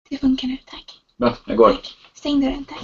Det funkar nu, tack. Bra, jag går. Tack. Stäng dörren, tack.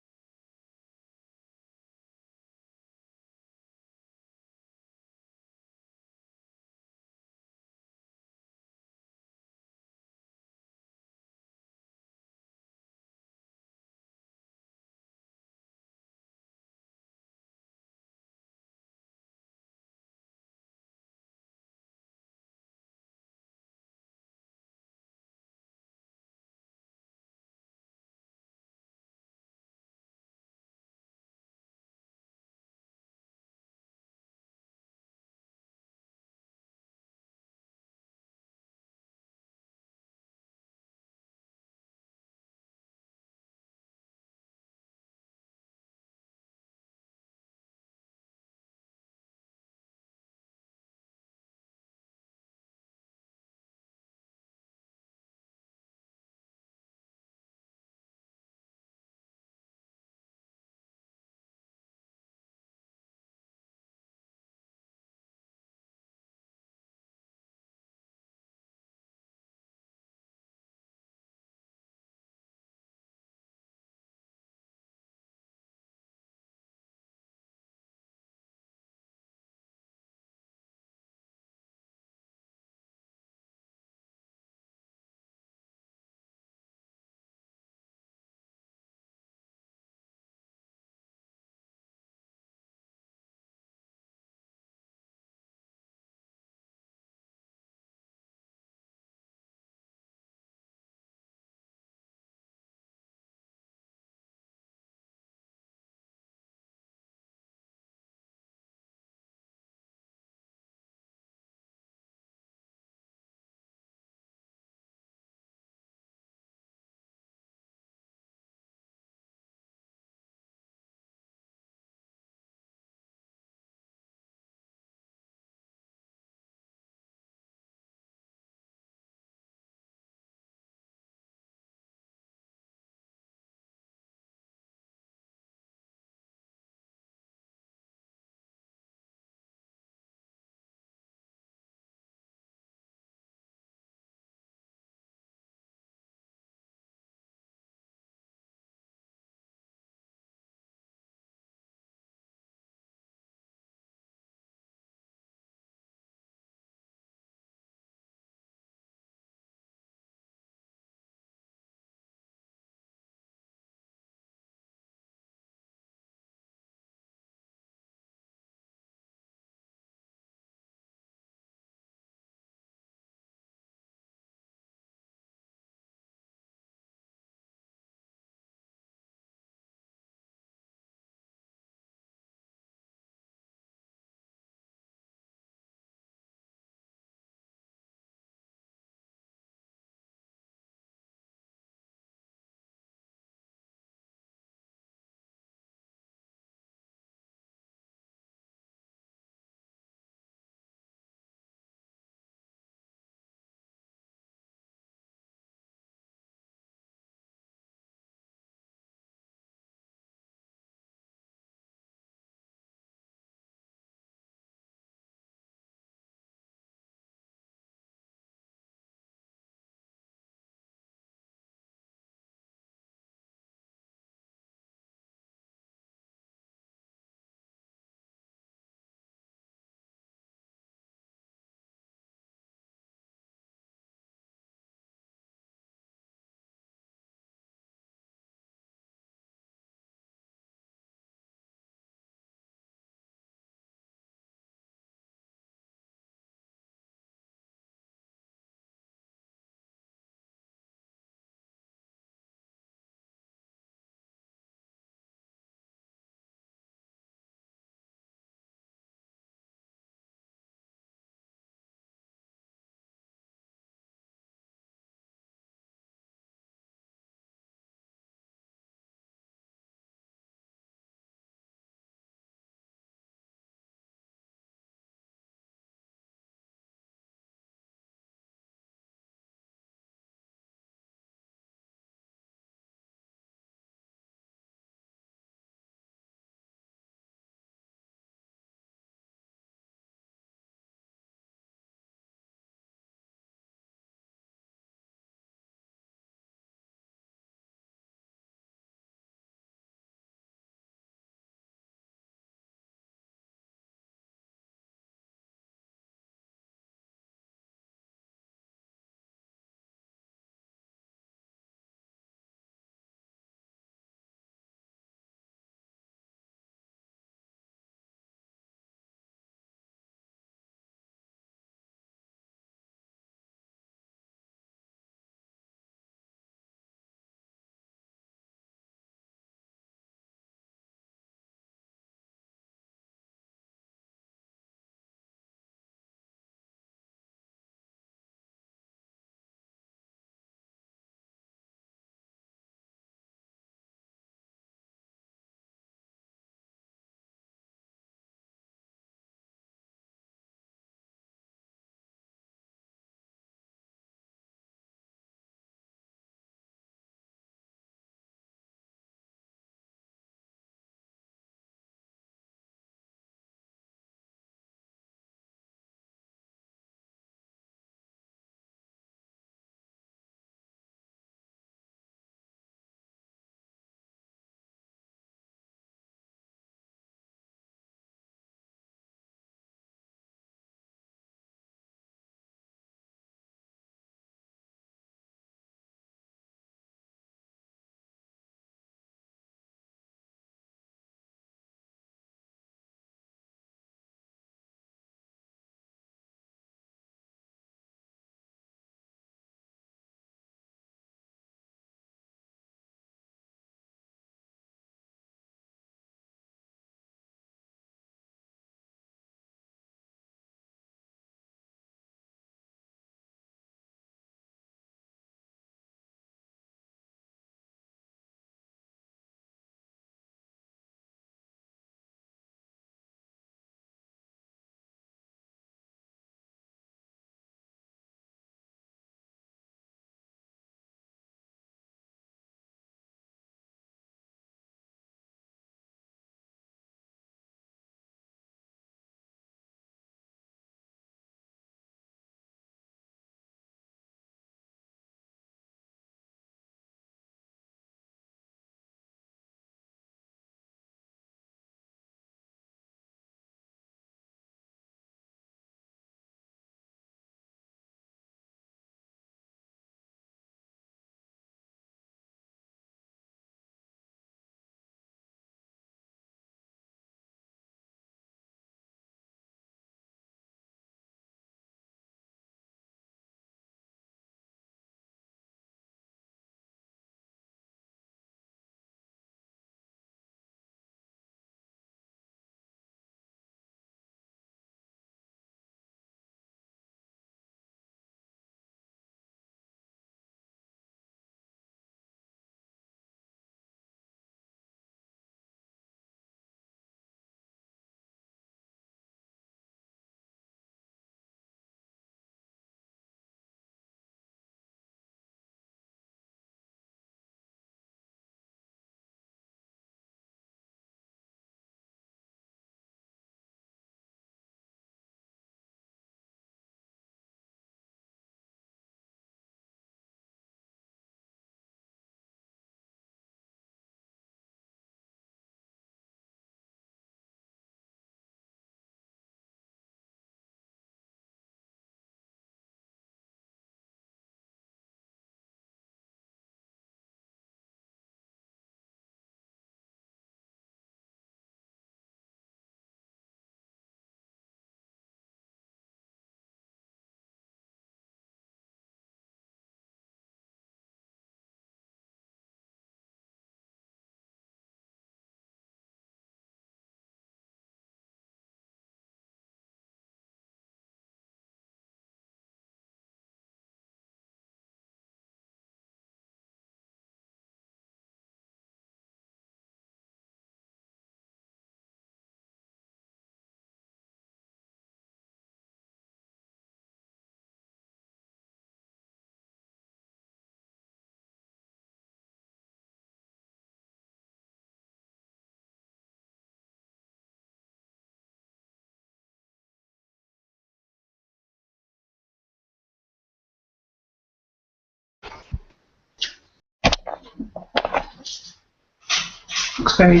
Looks very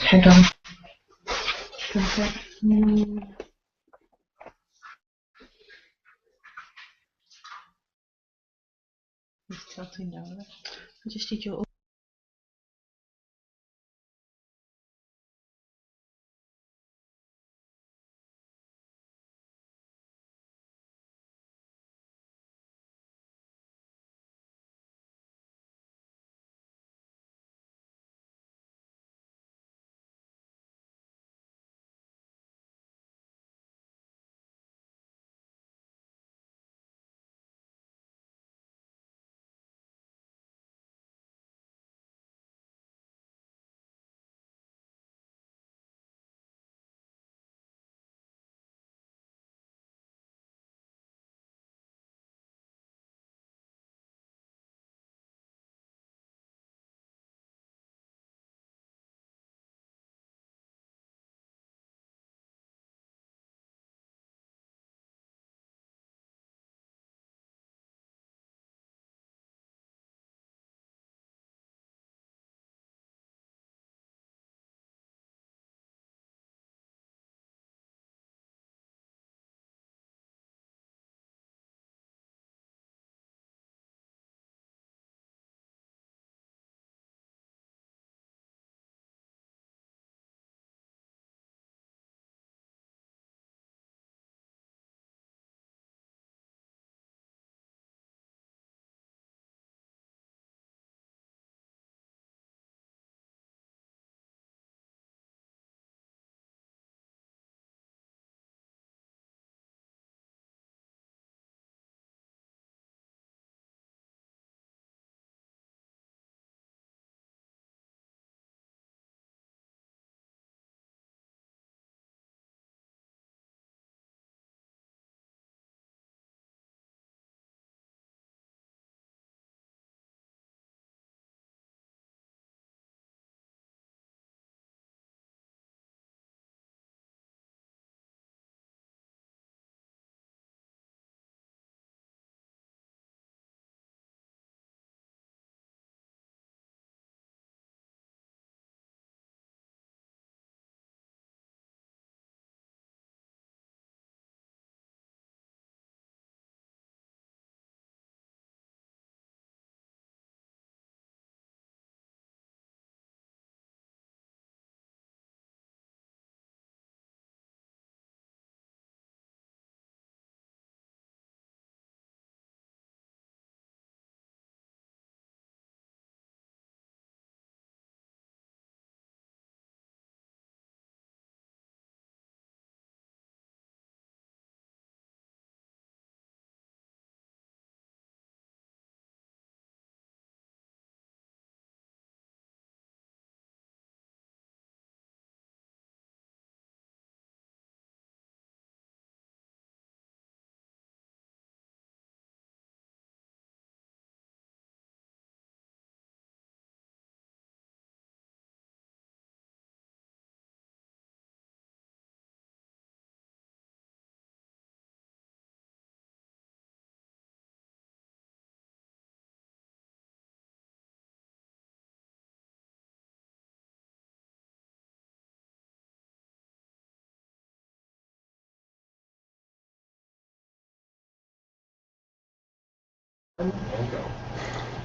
head-on. It's tilting down. I just need your.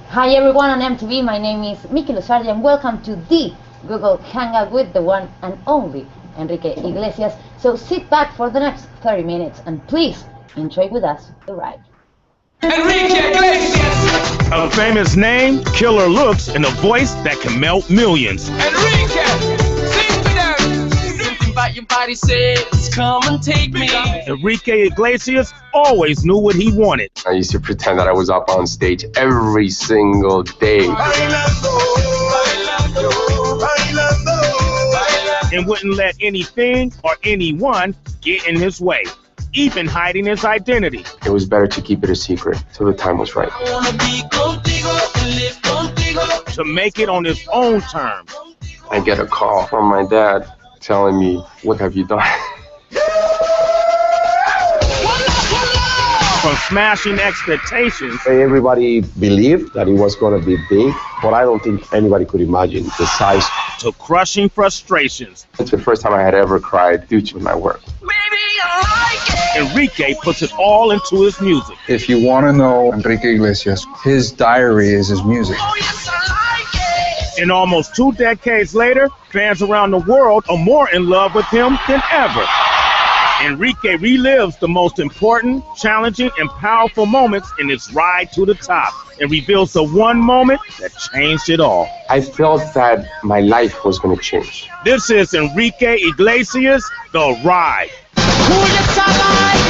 Hi everyone on MTV, my name is Miki Luzardi and welcome to the Google Hangout with the one and only Enrique Iglesias. So sit back for the next 30 minutes and please enjoy with us the ride. Enrique Iglesias! A famous name, killer looks, and a voice that can melt millions. Enrique! Sing to them! Something about your body says, come and take me. Enrique Iglesias always knew what he wanted. I used to pretend that I was up on stage every single day. And wouldn't let anything or anyone get in his way, even hiding his identity. It was better to keep it a secret till the time was right. To make it on his own terms. I get a call from my dad telling me, "What have you done?" From smashing expectations Everybody believed that it was going to be big, but I don't think anybody could imagine the size. to crushing frustrations, It's the first time I had ever cried due to my work. Baby, I like it. Enrique puts it all into his music. If you want to know Enrique Iglesias, his diary is his music. Oh, yes, I like it. And almost 2 decades later, fans around the world are more in love with him than ever. Enrique relives the most important, challenging, and powerful moments in his ride to the top and reveals the one moment that changed it all. I felt that my life was going to change. This is Enrique Iglesias, The Ride. Oh, yes, I like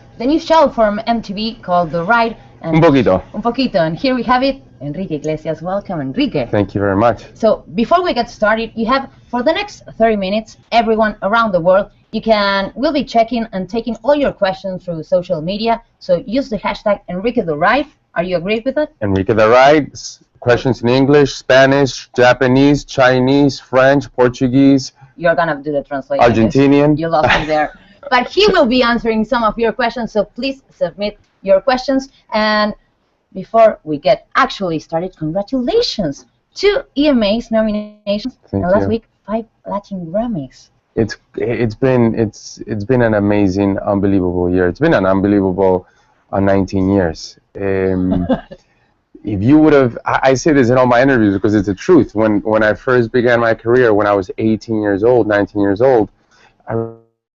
it. The new show from MTV called The Ride. And Un poquito. Un poquito. And here we have it. Enrique Iglesias. Welcome, Enrique. Thank you very much. So before we get started, you have, for the next 30 minutes, everyone around the world, we'll be checking and taking all your questions through social media. So use the hashtag Enrique the Ride. Are you agreed with it? Enrique the Ride. Questions in English, Spanish, Japanese, Chinese, French, Portuguese, You're going to do the translation. Argentinian. You lost me there. But he will be answering some of your questions, so please submit your questions. And before we get actually started, congratulations! 2 EMAs nominations, Thank and last you. week 5 Latin Grammys. It's been an amazing, unbelievable year. It's been an unbelievable 19 years. If you would have, I say this in all my interviews because it's the truth. When I first began my career, when I was 18 years old, 19 years old, I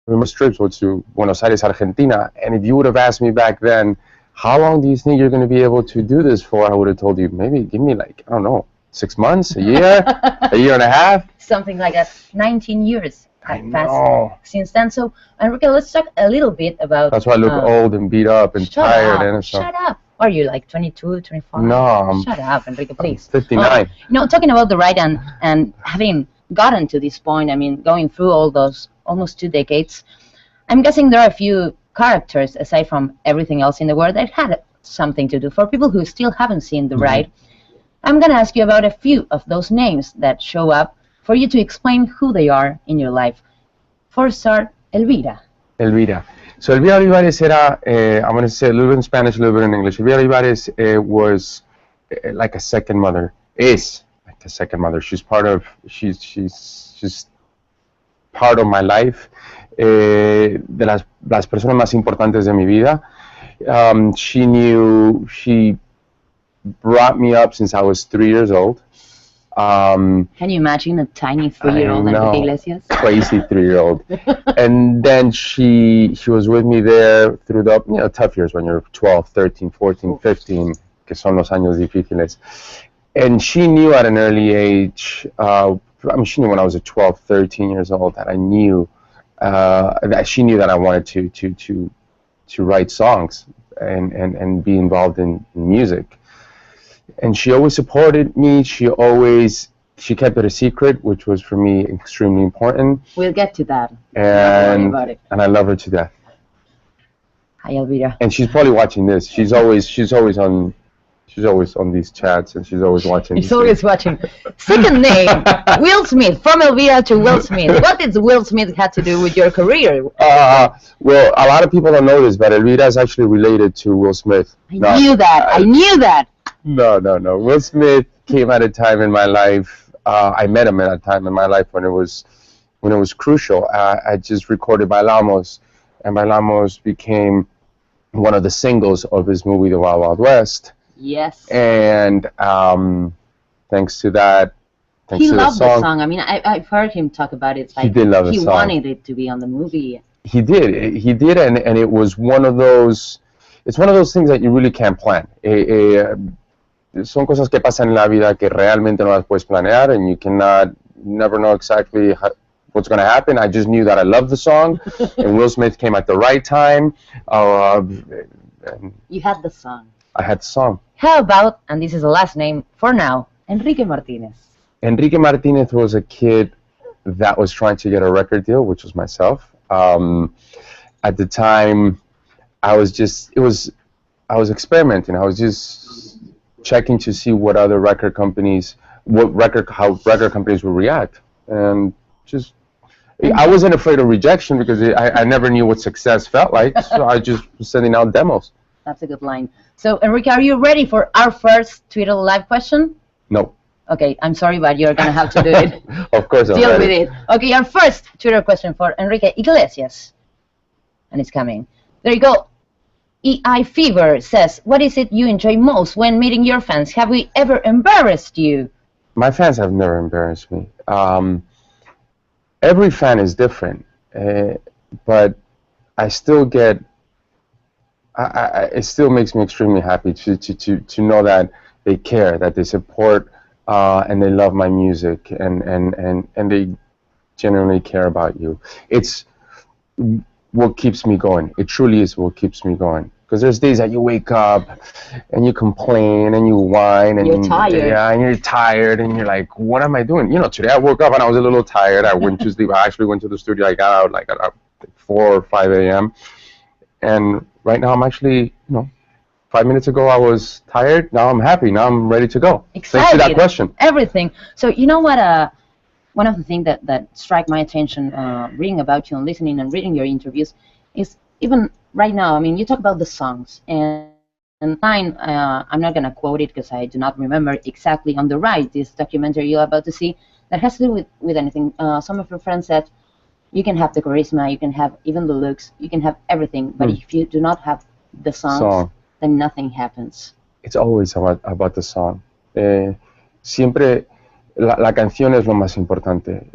remember trips to Buenos Aires, Argentina, and if you would have asked me back then, how long do you think you're going to be able to do this for? I would have told you, maybe give me like, I don't know, 6 months, a year, a year and a half. Something like that. 19 years I have know. passed since then. So, Enrique, let's talk a little bit about... That's why I look old and beat up and shut tired. up, And so. shut up. Are you like 22, 24? No, I'm Shut up, Enrique, please. 59. Talking about the ride and having gotten to this point, I mean, going through all those almost 2 decades, I'm guessing there are a few characters, aside from everything else in the world, that had something to do. For people who still haven't seen the ride, I'm going to ask you about a few of those names that show up for you to explain who they are in your life. For start, Elvira. Elvira. So Elvira Olivares era, I'm going to say a little bit in Spanish, a little bit in English. Elvira Olivares was like a second mother, is like a second mother. She's part of my life. De las personas más importantes de mi vida. She brought me up since I was 3 years old. Can you imagine a tiny 3-year-old Enrique Iglesias? Crazy 3-year-old. And then she was with me there through the tough years when you're 12, 13, 14, 15, que son los años difíciles. And she knew at an early age, she knew when I was 12, 13 years old that I knew that she knew that I wanted to write songs and be involved in music. And she always supported me. She kept it a secret, which was for me extremely important. We'll get to that. And I love her to death. Hi, Elvira. And she's probably watching this. She's always on these chats, and she's always watching. She's always watching. Second name, Will Smith. From Elvira to Will Smith. What did Will Smith have to do with your career? Well, a lot of people don't know this, but Elvira is actually related to Will Smith. I knew that. No. Will Smith came at a time in my life. I met him at a time in my life when it was crucial. I just recorded Bailamos, and Bailamos became one of the singles of his movie The Wild Wild West. Yes. And thanks to that, he loved the song. I mean, I've heard him talk about it. Like, he did love the song. He wanted it to be on the movie. He did, and it was one of those. It's one of those things that you really can't plan. Son cosas que pasan en la vida que realmente no las puedes planear, and you never know exactly what's going to happen. I just knew that I loved the song, and Will Smith came at the right time. You had the song. I had the song. How about, and this is the last name for now, Enrique Martinez. Enrique Martinez was a kid that was trying to get a record deal, which was myself. At the time, I was experimenting. I was just checking to see what other record companies how record companies would react, and just I wasn't afraid of rejection because I never knew what success felt like, so I just was sending out demos. That's a good line. So, Enrique, are you ready for our first Twitter live question? No. Okay, I'm sorry, but you're gonna have to do it. Of course, I'm Deal ready. with it. Okay, our first Twitter question for Enrique Iglesias, and it's coming. There you go. EI Fever says, "What is it you enjoy most when meeting your fans? Have we ever embarrassed you?" My fans have never embarrassed me. Every fan is different, but I still get. It still makes me extremely happy to know that they care, that they support, and they love my music, and they genuinely care about you. It's what keeps me going. It truly is what keeps me going. Because there's days that you wake up and you complain and you whine and you're tired. Yeah, and you're tired and you're like, what am I doing? You know, today I woke up and I was a little tired. I went to sleep. I actually went to the studio. I got out like at 4 or 5 a.m. And right now I'm actually, 5 minutes ago I was tired. Now I'm happy. Now I'm ready to go. Excited. Thanks for that question. Everything. So you know what? One of the things that struck my attention reading about you and listening and reading your interviews is even right now. I mean, you talk about the songs and mine. I'm not gonna quote it because I do not remember exactly on the right. This documentary you're about to see that has to do with anything. Some of your friends said you can have the charisma, you can have even the looks, you can have everything, but if you do not have the songs, then nothing happens. It's always about the song. Siempre la canción es lo más importante,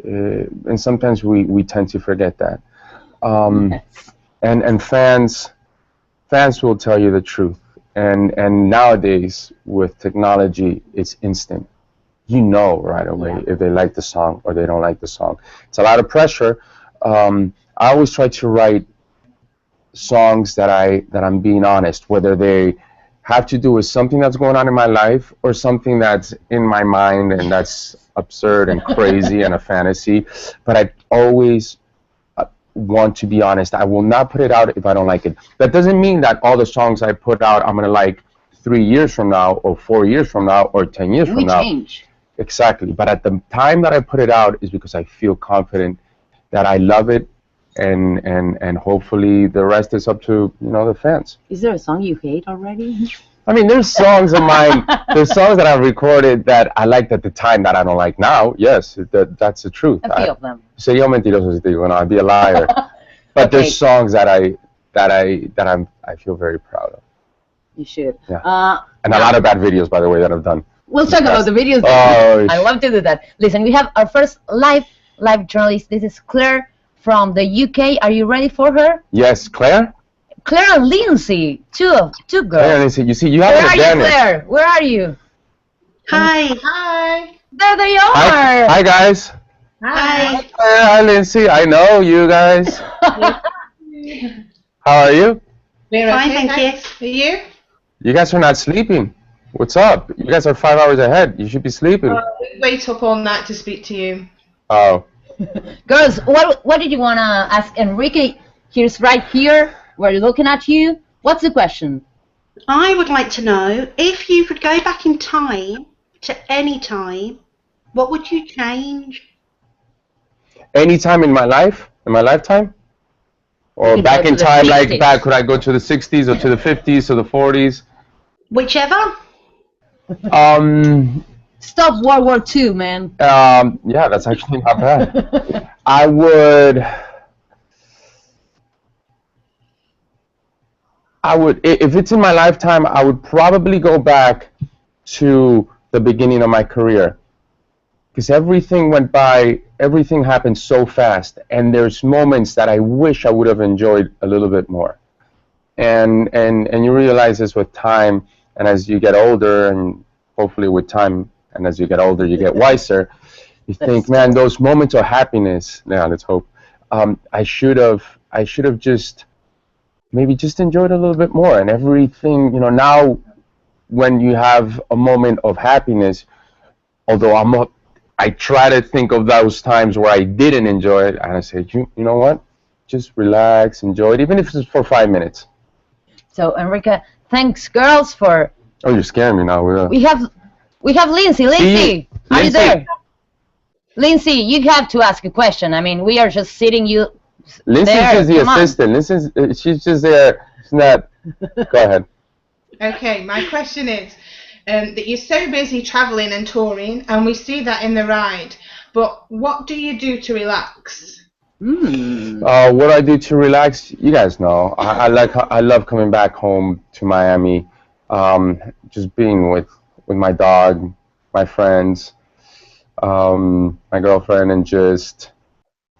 and sometimes we tend to forget that. Yes. And fans will tell you the truth. And nowadays with technology, it's instant. You know right away if they like the song or they don't like the song. It's a lot of pressure. I always try to write songs that I'm being honest, whether they have to do with something that's going on in my life or something that's in my mind and that's absurd and crazy and a fantasy. But I always want to be honest. I will not put it out if I don't like it. That doesn't mean that all the songs I put out I'm going to like 3 years from now or 4 years from now or 10 years from now. We change. Exactly. But at the time that I put it out is because I feel confident that I love it, and hopefully the rest is up to the fans. Is there a song you hate already? I mean, there's songs of mine. There's songs that I've recorded that I liked at the time that I don't like now. Yes, that's the truth. A few of them. Sería un mentiroso si te digo, no, I'd be a liar. But Okay. there's songs that I feel very proud of. You should. Yeah. And a lot of bad videos, by the way, that I've done. We'll talk about the videos. Oh, I love to do that. Listen, we have our first live journalist. This is Claire from the UK. Are you ready for her? Yes, Claire? Claire and Lindsay, two girls. Claire and Lindsay, you see, you have Where an are you, advantage. Claire? Where are you? Hi. Hi. There they are. Hi, guys. Hi. Claire, hi, Lindsay. I know you guys. How are you? We're Fine, okay, thank you. thanks. Are you? You guys are not sleeping. What's up? You guys are 5 hours ahead. You should be sleeping. We wait up all night to speak to you. Oh. Girls, what did you want to ask Enrique? Here's right here. We're looking at you. What's the question? I would like to know if you could go back in time to any time, what would you change? Any time in my life? In my lifetime? Or You back go in to the time, like 60s. back, could I go to the 60s or to the 50s or the 40s? Whichever. Stop World War II, man. Yeah, that's actually not bad. I would, if it's in my lifetime, I would probably go back to the beginning of my career. Because everything went by, everything happened so fast, and there's moments that I wish I would have enjoyed a little bit more. And you realize this with time, and as you get older, and hopefully with time, and as you get older, you get wiser, you think, man, those moments of happiness, now let's hope, I should have just, maybe just enjoyed a little bit more, and everything, now when you have a moment of happiness, although I try to think of those times where I didn't enjoy it, and I say, you know what? Just relax, enjoy it, even if it's for 5 minutes. So Enrique, thanks, girls, for. Oh, you're scaring me now. We We have Lindsay. Lindsay, are you there? Lindsay, you have to ask a question. I mean, we are just sitting you Lindsay's there. just the Come on. assistant. She's just there. She's not. Go ahead. Okay, my question is that you're so busy traveling and touring, and we see that in the ride. But what do you do to relax? What do I do to relax? You guys know. I love coming back home to Miami. Just being with my dog, my friends, my girlfriend, and just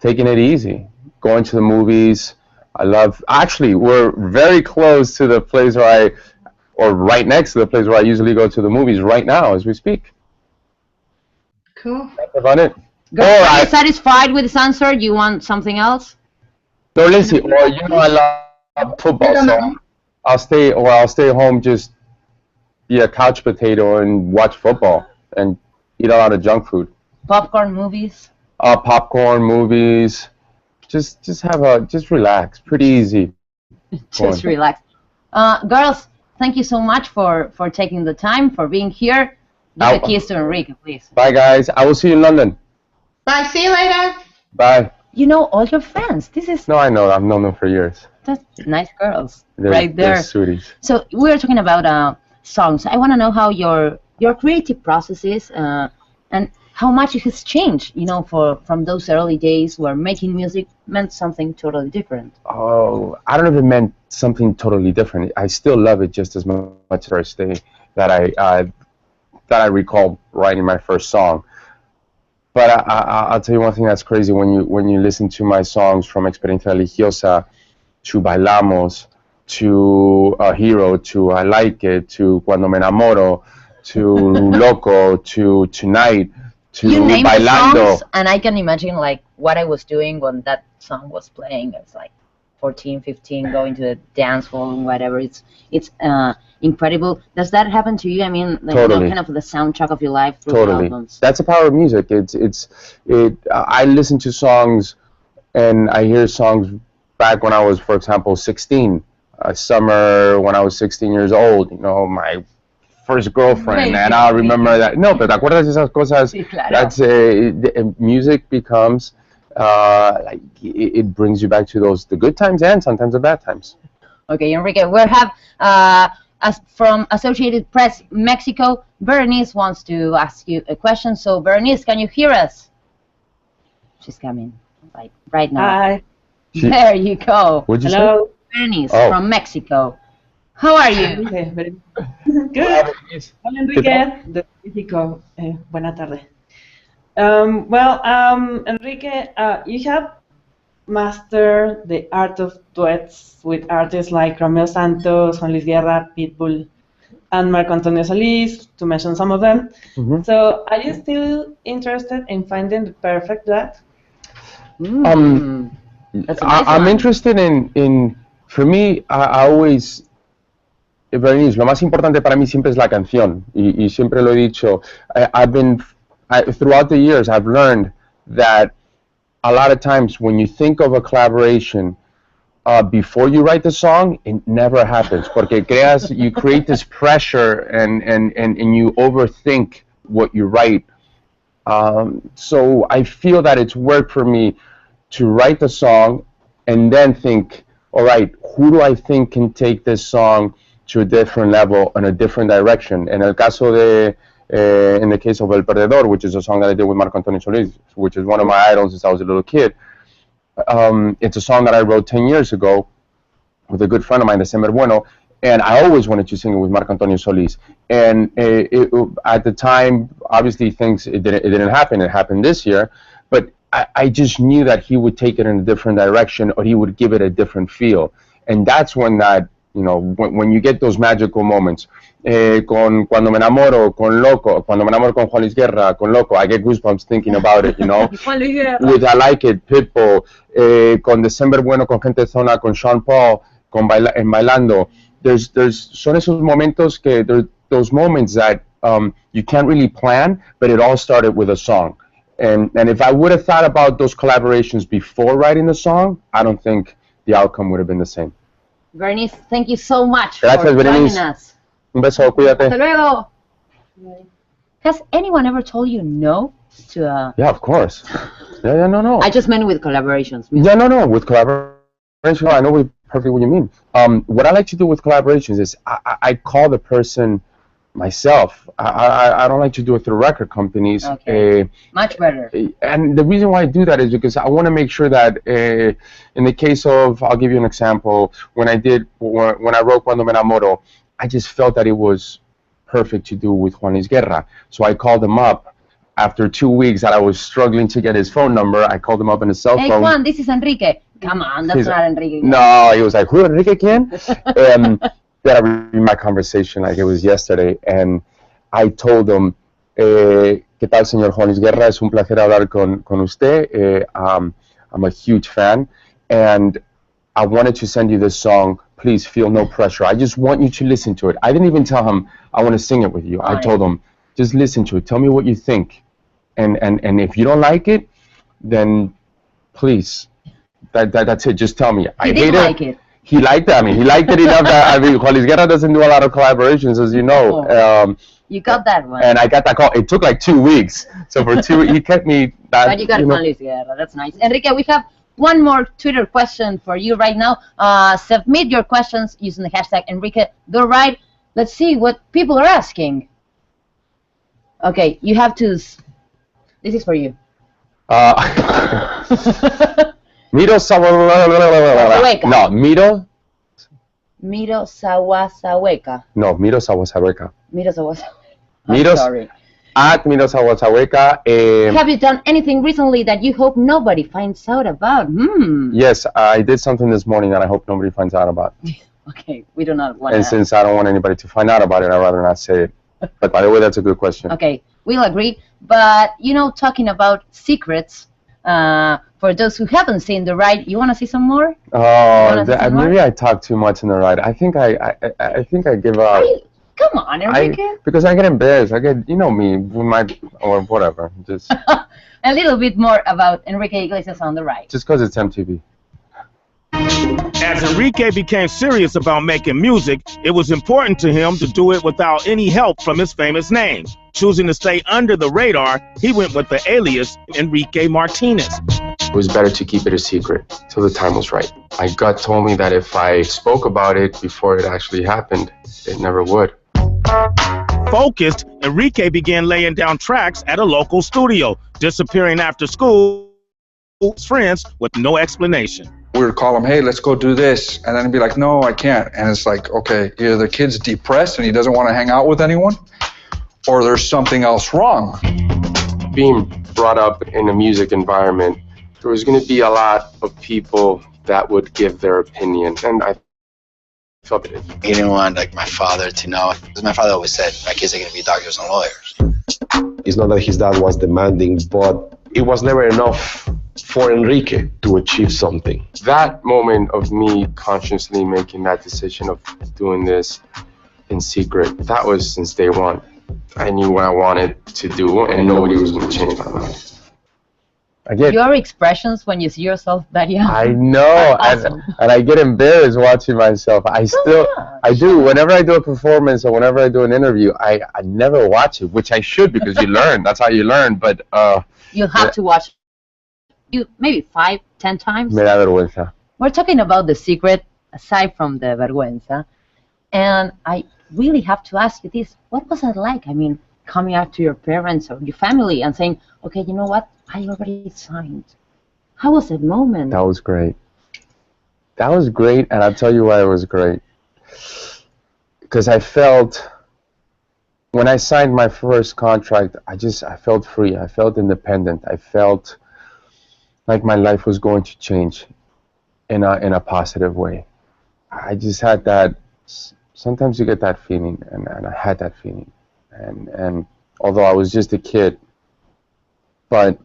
taking it easy. Going to the movies. Actually, we're very close to the place or right next to the place where I usually go to the movies right now as we speak. Cool. About it. Girl, are you satisfied with this answer? You want something else? No, Lindsay. Well, you know I love football, so I'll stay home, just be a couch potato and watch football and eat a lot of junk food. Popcorn movies? Popcorn movies. Just relax. Pretty easy. Just relax. Girls, thank you so much for taking the time, for being here. Give a kiss to Enrique, please. Bye, guys. I will see you in London. Bye. See you later. Bye. You know all your friends. This is... No, I know. I've known them for years. That's nice girls. They're, right there. They're sweeties. So we're talking about songs. I want to know how your creative process is and how much it has changed, from those early days where making music meant something totally different. Oh, I don't know if it meant something totally different. I still love it just as much as the first day that I recall writing my first song. But I'll tell you one thing that's crazy. When you listen to my songs from Experiencia Religiosa to Bailamos to Hero to I Like It to Cuando Me Enamoro to Loco to Tonight to you name Bailando. The songs, and I can imagine like what I was doing when that song was playing. It's like 14, 15, going to the dance hall and whatever. It's incredible. Does that happen to you? I mean, like, totally. Kind of the soundtrack of your life through Totally. albums. That's the power of music. I listen to songs, and I hear songs back when I was, for example, 16. Summer when I was 16 years old. My first girlfriend, and I remember that. No, pero te acuerdas de esas cosas? Sí, claro. That's music becomes like it brings you back to the good times and sometimes the bad times. Okay, Enrique, we have from Associated Press Mexico. Berenice wants to ask you a question. So Berenice, can you hear us? She's coming like right now. Hi. There you go. What'd you Hello. say? Berenice from Mexico. How are you? Okay, good. Hola, Enrique, de México. Buena tarde. Enrique, you have mastered the art of duets with artists like Romeo Santos, Juan Luis Guerra, Pitbull, and Marco Antonio Solís, to mention some of them. Mm-hmm. So, are you still interested in finding the perfect duet? That's a nice I'm one. interested in for me, I always, Berenice, lo más importante para mí siempre es la canción, y siempre lo he dicho. Throughout the years, I've learned that a lot of times when you think of a collaboration, before you write the song, it never happens. Porque you create this pressure and you overthink what you write. So I feel that it's worked for me to write the song and then think, all right, who do I think can take this song to a different level and a different direction? En el caso de, in the case of El Perdedor, which is a song that I did with Marco Antonio Solís, which is one of my idols since I was a little kid. It's a song that I wrote 10 years ago with a good friend of mine, December Bueno, and I always wanted to sing it with Marco Antonio Solís. And at the time, obviously it didn't happen. It happened this year, but I just knew that he would take it in a different direction, or he would give it a different feel. And that's when when you get those magical moments, Cuando Me Enamoro, con Loco, Cuando Me Enamoro con Juan Luis Guerra, con Loco, I get goosebumps thinking about it, With I Like It, Pitbull, con December Bueno, con Gente Zona, con Sean Paul, en Bailando. Son esos momentos those moments that you can't really plan, but it all started with a song. And if I would have thought about those collaborations before writing the song, I don't think the outcome would have been the same. Bernice, thank you so much Gracias, for joining Berenice. us. Un beso, cuídate. Hasta luego. Has anyone ever told you no to a... Yeah, of course. Yeah, no. I just meant with collaborations. Yeah, no. With collaboration, I know perfectly what you mean. What I like to do with collaborations is I call the person myself. I don't like to do it through record companies. Okay. Much better. And the reason why I do that is because I want to make sure that in the case of, I'll give you an example, when I wrote Cuando Me Enamoro, I just felt that it was perfect to do with Juan Luis Guerra. So I called him up. After 2 weeks that I was struggling to get his phone number, I called him up on his cell phone. Hey Juan, this is Enrique. Come on, that's not Enrique. No, he was like, who, Enrique quién? Then I read my conversation like it was yesterday, and I told him, ¿Qué tal, señor Juan Luis Guerra? Es un placer hablar con usted. I'm a huge fan, and I wanted to send you this song. Please feel no pressure. I just want you to listen to it. I didn't even tell him I want to sing it with you. I told him, just listen to it. Tell me what you think. And if you don't like it, then please, that's it. Just tell me. He did like it. He liked it. I mean, he liked it enough that, I mean, Juan Luis Guerra doesn't do a lot of collaborations, as you know. You got that one. And I got that call. It took like 2 weeks. So for 2 weeks, he kept me. But you got Juan Luis Guerra. That's nice. Enrique, we have one more Twitter question for you right now. Submit your questions using the hashtag Enrique the Right. Let's see what people are asking. Okay, you have to. This is for you. Miro Sawasaweka. No, Miro. Miro Sawasaweka. No, Miro Sawasaweka. Miro Sawasaweka. Miro. Sorry. At Miro Sawasaweka. Have you done anything recently that you hope nobody finds out about? Yes, I did something this morning that I hope nobody finds out about. Okay, we do not want. And since I don't want anybody to find out about it, I'd rather not say it. But by the way, that's a good question. Okay, we'll agree. But, you know, talking about secrets, for those who haven't seen The Ride, you want to see some more? Oh, maybe I talk too much in The Ride. I think I give up. Come on, Enrique. Because I get embarrassed. I get, you know me, or whatever. Just a little bit more about Enrique Iglesias on The Ride. Just because it's MTV. As Enrique became serious about making music, it was important to him to do it without any help from his famous name. Choosing to stay under the radar, he went with the alias Enrique Martinez. It was better to keep it a secret till the time was right. My gut told me that if I spoke about it before it actually happened, it never would. Focused, Enrique began laying down tracks at a local studio, disappearing after school with friends with no explanation. We would call him, hey, let's go do this. And then he'd be like, no, I can't. And it's like, okay, either the kid's depressed and he doesn't want to hang out with anyone, or there's something else wrong. Being brought up in a music environment, there was going to be a lot of people that would give their opinion. And I felt it. He didn't want like my father to know. Because my father always said, my kids are going to be doctors and lawyers. It's not that his dad was demanding, but it was never enough for Enrique to achieve something. That moment of me consciously making that decision of doing this in secret, that was since day one. I knew what I wanted to do, and nobody was going to change my mind. Your expressions when you see yourself that young. I know, awesome. and I get embarrassed watching myself. I do. Whenever I do a performance or whenever I do an interview, I never watch it, which I should because you learn. That's how you learn. But you'll have to watch you maybe 5, 10 times. Me da vergüenza. We're talking about the secret aside from the vergüenza, and I really have to ask you this: what was it like? I mean, coming out to your parents or your family and saying, "Okay, you know what? I already signed." How was that moment? That was great. That was great, and I'll tell you why it was great. Because I felt, when I signed my first contract, I felt free. I felt independent. I felt like my life was going to change in a positive way. I just had that. Sometimes you get that feeling, and I had that feeling. And although I was just a kid, but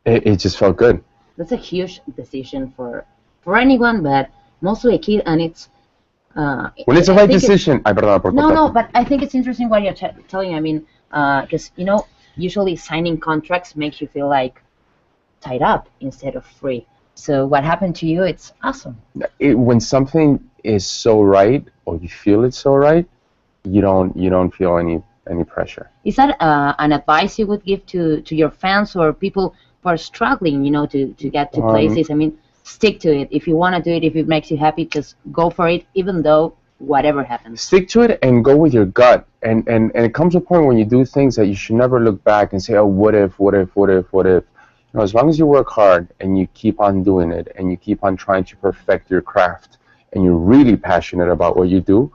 it just felt good. That's a huge decision for anyone, but mostly a kid, and it's when it's the right decision. No, but I think it's interesting what you're telling. I mean, because you know, usually signing contracts makes you feel like tied up instead of free. So what happened to you? It's awesome. When something is so right, or you feel it's so right, you don't feel any any pressure. Is that an advice you would give to your fans or people who are struggling, to get to places? I mean, stick to it. If you want to do it, if it makes you happy, just go for it, even though whatever happens. Stick to it and go with your gut. And it comes to a point when you do things that you should never look back and say, oh, what if? As long as you work hard and you keep on doing it and you keep on trying to perfect your craft and you're really passionate about what you do,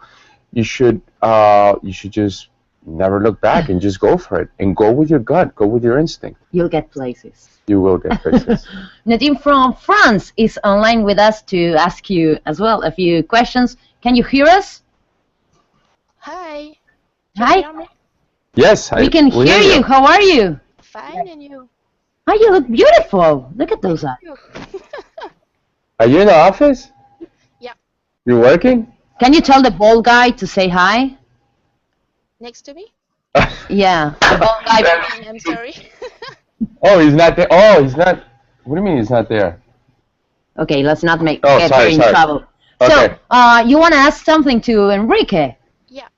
you should just never look back and just go for it and go with your gut, go with your instinct. You'll get places. You will get places. Nadine from France is online with us to ask you as well a few questions. Can you hear us? Hi. Hi. Hear me? Yes, we can hear you. How are you? Fine, and you? Oh, you look beautiful. Look at those eyes. Are you in the office? Yeah. You're working? Can you tell the bald guy to say hi? Next to me? Yeah, the bald guy. I'm sorry. Oh, he's not there. Oh, he's not. What do you mean he's not there? Okay, let's not get sorry, in trouble. Okay. So, you want to ask something to Enrique? Yeah.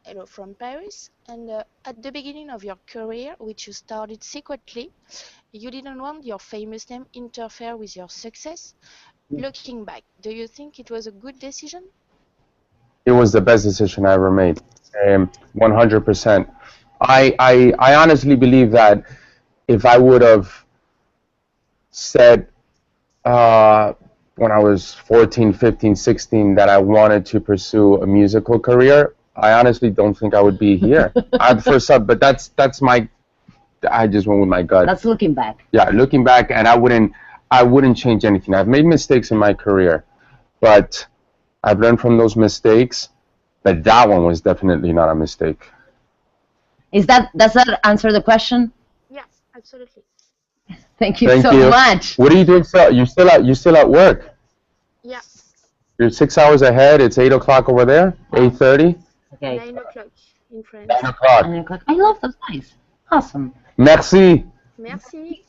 Hello from Paris. And at the beginning of your career, which you started secretly, you didn't want your famous name interfere with your success. Looking back, do you think it was a good decision? It was the best decision I ever made. 100%. I honestly believe that if I would have said when I was 14, 15, 16 that I wanted to pursue a musical career, I honestly don't think I would be here. But that's my. I just went with my gut. That's looking back. Yeah, looking back, and I wouldn't change anything. I've made mistakes in my career, but I've learned from those mistakes. But that one was definitely not a mistake. Does that answer the question? Yes, absolutely. Thank you so much. What are you doing? You're still at work? Yeah. You're 6 hours ahead. It's 8 o'clock over there. 8:30. Okay. 9 o'clock in France. 9 o'clock. 9 o'clock. I love those guys. Awesome. Merci. Merci.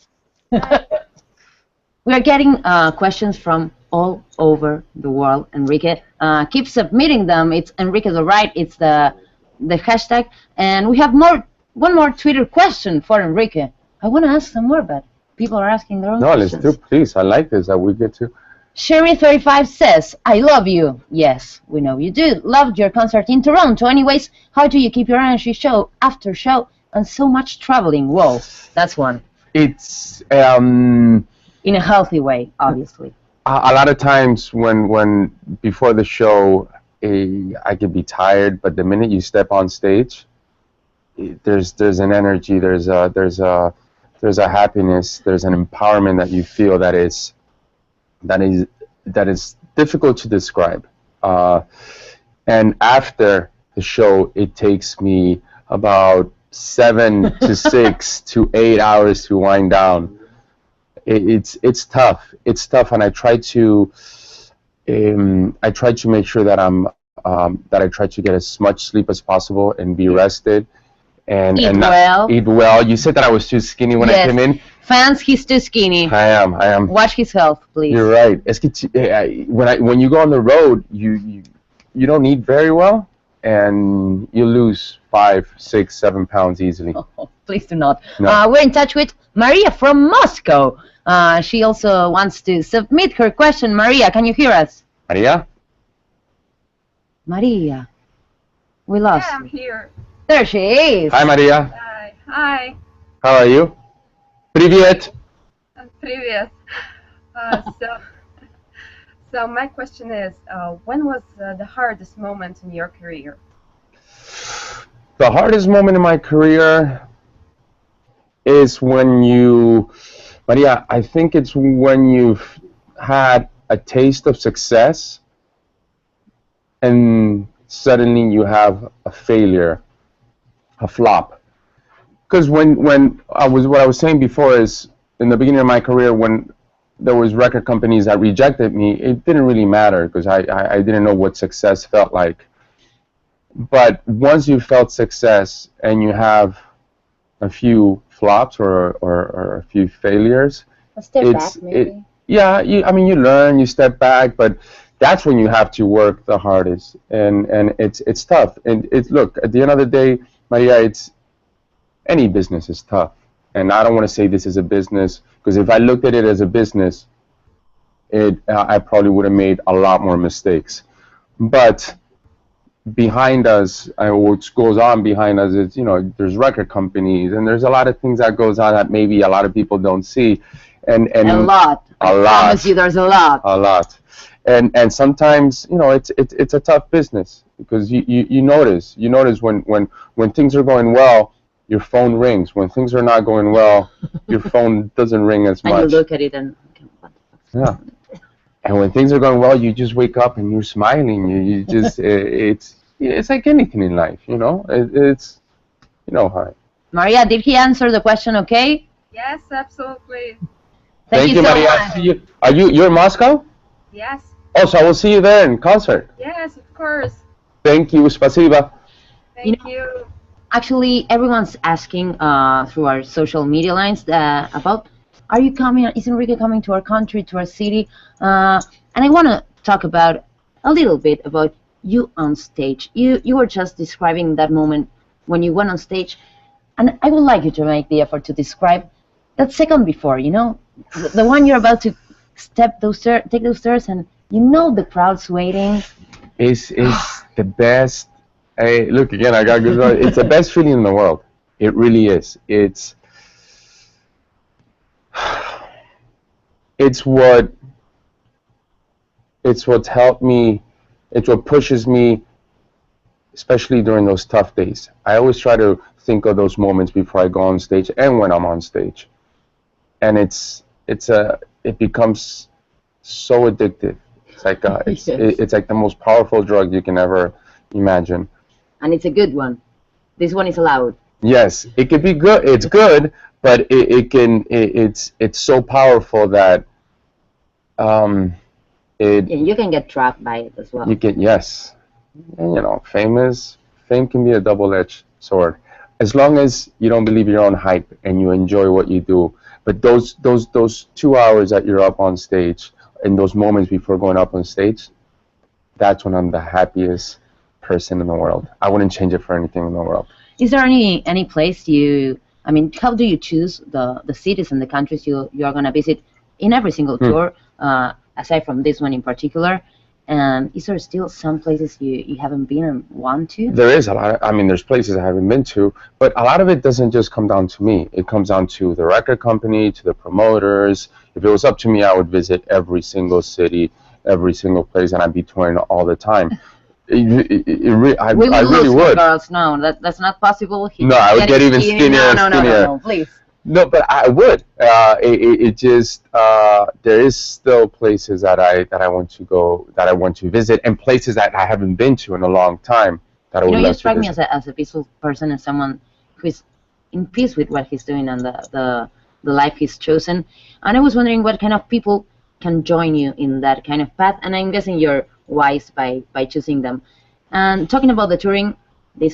We are getting questions from all over the world, Enrique. Keep submitting them. It's Enrique the Right. It's the hashtag. And we have one more Twitter question for Enrique. I want to ask some more, but people are asking their own questions. No, let's do, please. I like this that we get to. Sherry35 says, I love you. Yes, we know you do. Loved your concert in Toronto. Anyways, how do you keep your energy show after show and so much traveling? Whoa, that's one. It's in a healthy way, obviously. A lot of times when before the show, I could be tired, but the minute you step on stage, there's an energy, there's a happiness, there's an empowerment that you feel that is difficult to describe. And after the show, it takes me about 7 to 6 to 8 hours to wind down. It's tough. It's tough, and I try to make sure that I try to get as much sleep as possible and be rested. And eat well. You said that I was too skinny when I came in. Fans, he's too skinny. I am. Watch his health, please. You're right. When you go on the road, you don't eat very well, and you lose 5, 6, 7 pounds easily. Oh, please do not. No. We're in touch with Maria from Moscow. She also wants to submit her question. Maria, can you hear us? Maria, we lost. Yeah, I'm here. There she is. Hi, Maria. Hi. How are you? Привет. Привет. So my question is, when was the hardest moment in your career? The hardest moment in my career is when Maria, I think it's when you've had a taste of success and suddenly you have a failure, a flop. Because what I was saying before is, in the beginning of my career, when there was record companies that rejected me, it didn't really matter because I didn't know what success felt like. But once you felt success and you have a few flops or a few failures, a step back, maybe. You learn, you step back, but that's when you have to work the hardest, and it's tough. And it's look, at the end of the day, Maria, it's any business is tough. And I don't want to say this is a business, because if I looked at it as a business, I probably would have made a lot more mistakes. But behind us, what goes on behind us is, there's record companies, and there's a lot of things that goes on that maybe a lot of people don't see. And a lot. I promise you, there's a lot. A lot. And sometimes, it's a tough business, because you notice when things are going well, your phone rings. When things are not going well, your phone doesn't ring as much. And you look at it and yeah. And when things are going well, you just wake up and you're smiling. You just it's like anything in life, It's how. Maria, did he answer the question okay? Yes, absolutely. Thank you so Maria. much. You're in Moscow? Yes. Oh, so I will see you there in concert. Yes, of course. Thank you, spasiba. Thank you. Actually, everyone's asking through our social media lines about, are you coming? Is Enrique coming to our country, to our city? And I want to talk about a little bit about you on stage. You were just describing that moment when you went on stage, and I would like you to make the effort to describe that second before. The one you're about to take those stairs, and the crowd's waiting. It's the best. Hey, look again. I got good. It's the best feeling in the world. It really is. It's what's helped me. It's what pushes me, especially during those tough days. I always try to think of those moments before I go on stage and when I'm on stage, and it becomes so addictive. It's like it's like the most powerful drug you can ever imagine. And it's a good one. This one is allowed. Yes, it could be good. It's good, but it's so powerful that you can get trapped by it as well. You can, yes. And fame can be a double-edged sword. As long as you don't believe your own hype and you enjoy what you do. But those 2 hours that you're up on stage and those moments before going up on stage, that's when I'm the happiest person in the world. I wouldn't change it for anything in the world. Is there any place how do you choose the cities and the countries you are going to visit in every single tour, aside from this one in particular? And is there still some places you haven't been and want to? There is a lot. There's places I haven't been to, but a lot of it doesn't just come down to me. It comes down to the record company, to the promoters. If it was up to me, I would visit every single city, every single place, and I'd be touring all the time. I really would. Girls, no, that's not possible. No, I would get even skinnier. No, please. No, but I would. There is still places that I want to go, that I want to visit, and places that I haven't been to in a long time that I would love to visit. You strike me as a peaceful person and someone who is in peace with what he's doing and the life he's chosen. And I was wondering what kind of people can join you in that kind of path, and I'm guessing you're wise by choosing them. And talking about this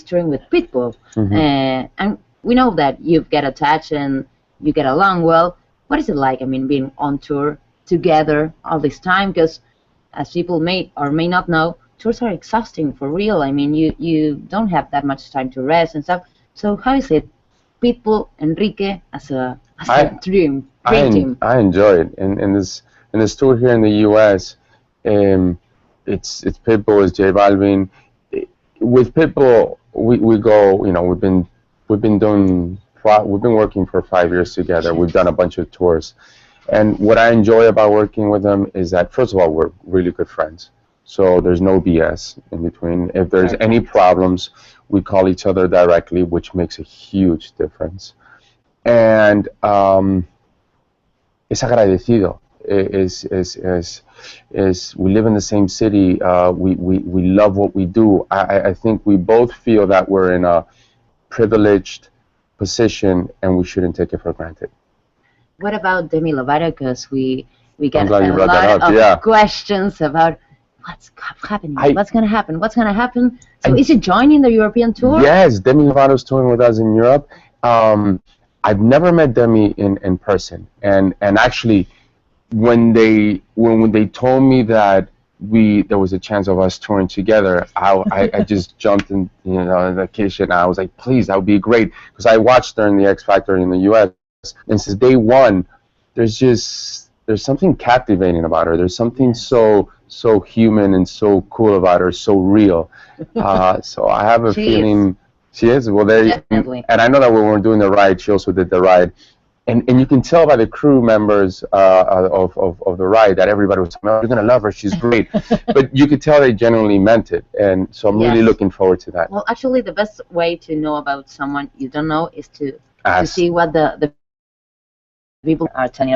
touring with Pitbull, and we know that you get attached and you get along well. What is it like, being on tour together all this time? Because as people may or may not know, tours are exhausting for real. You don't have that much time to rest and stuff. So how is it, Pitbull, Enrique, as a dream team? I enjoy it. In this tour here in the U.S., it's Pitbull, it's J Balvin. With Pitbull, we go. We've been working for 5 years together. We've done a bunch of tours, and what I enjoy about working with them is that, first of all, we're really good friends. So there's no BS in between. If there's any problems, we call each other directly, which makes a huge difference. And es agradecido. We live in the same city. We love what we do. I think we both feel that we're in a privileged position and we shouldn't take it for granted. What about Demi Lovato? Because we get a lot of questions about what's happening, what's going to happen. So is he joining the European tour? Yes, Demi Lovato's touring with us in Europe. I've never met Demi in person, and actually when they told me that there was a chance of us touring together, I just jumped in, in the kitchen. I was like, please, that would be great, because I watched her in the X Factor in the U.S. and since day one, there's something captivating about her. There's something so human and so cool about her, so real. So I have a feeling she is. Well, Definitely. And I know that when we were doing the ride, she also did the ride. And you can tell by the crew members of the ride that everybody was saying, oh, you're going to love her, she's great. But you could tell they genuinely meant it. And so I'm really looking forward to that. Well, actually, the best way to know about someone you don't know is to see what the people are talking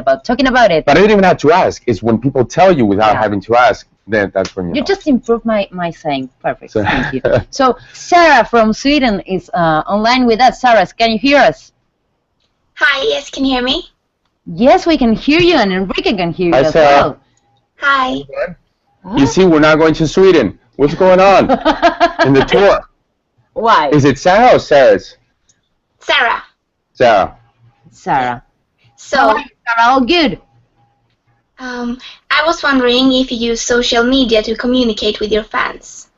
about it. But I didn't even have to ask. It's when people tell you without having to ask, then that's when you know. just improved my saying. Perfect. Thank you. So Sarah from Sweden is online with us. Sarah, can you hear us? Hi, yes, can you hear me? Yes, we can hear you, and Enrique can hear you Hi, as Sarah. well. Hi. You see, we're not going to Sweden. What's going on in the tour? Why? Is it Sarah or Sarah's? Sarah. Sarah. So, Sarah, all good. I was wondering if you use social media to communicate with your fans.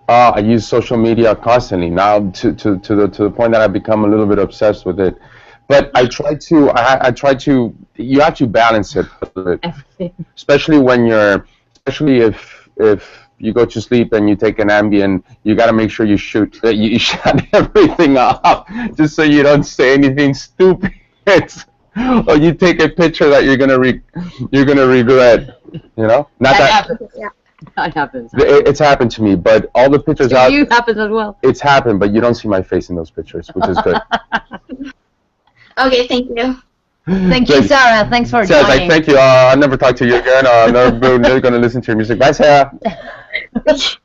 I use social media constantly now to the point that I've become a little bit obsessed with it. But I try to. You have to balance it a little bit, especially if you go to sleep and you take an Ambien, you got to make sure you shut everything off, just so you don't say anything stupid, or you take a picture that you're gonna regret. You know, not that happens. Yeah. That happens. It's happened to me, but all the pictures to you happens as well. It's happened, but you don't see my face in those pictures, which is good. Okay, thank you. Thank you, Sarah. Thanks for joining. Like, thank you. I'll never talk to you again. I'm never going to listen to your music. Bye, Sarah. This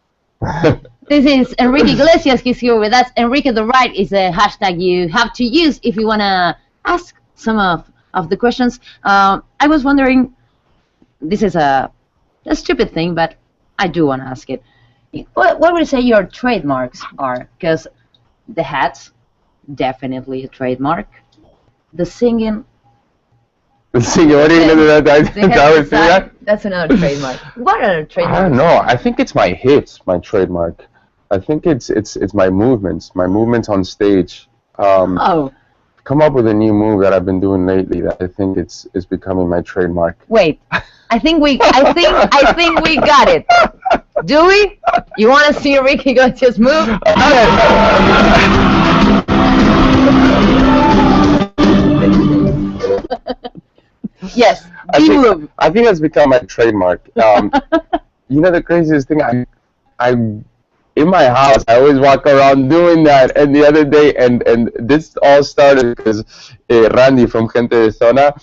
is Enrique Iglesias. He's here with us. Enrique the Right is a hashtag you have to use if you want to ask some of the questions. I was wondering, this is a stupid thing, but I do want to ask it. What would you say your trademarks are? Because the hats, definitely a trademark. The singing. The singing. What are you going to do? That? That's another trademark. What are trademarks? I don't know. I think it's my hits, my trademark. I think it's my movements on stage. Come up with a new move that I've been doing lately that I think it's becoming my trademark. Wait, I think we got it. Do we? You want to see Enrique Iglesias move? Yes, I think that's become my trademark. You know the craziest thing? I in my house, I always walk around doing that. And the other day, and this all started because Randy from Gente de Zona,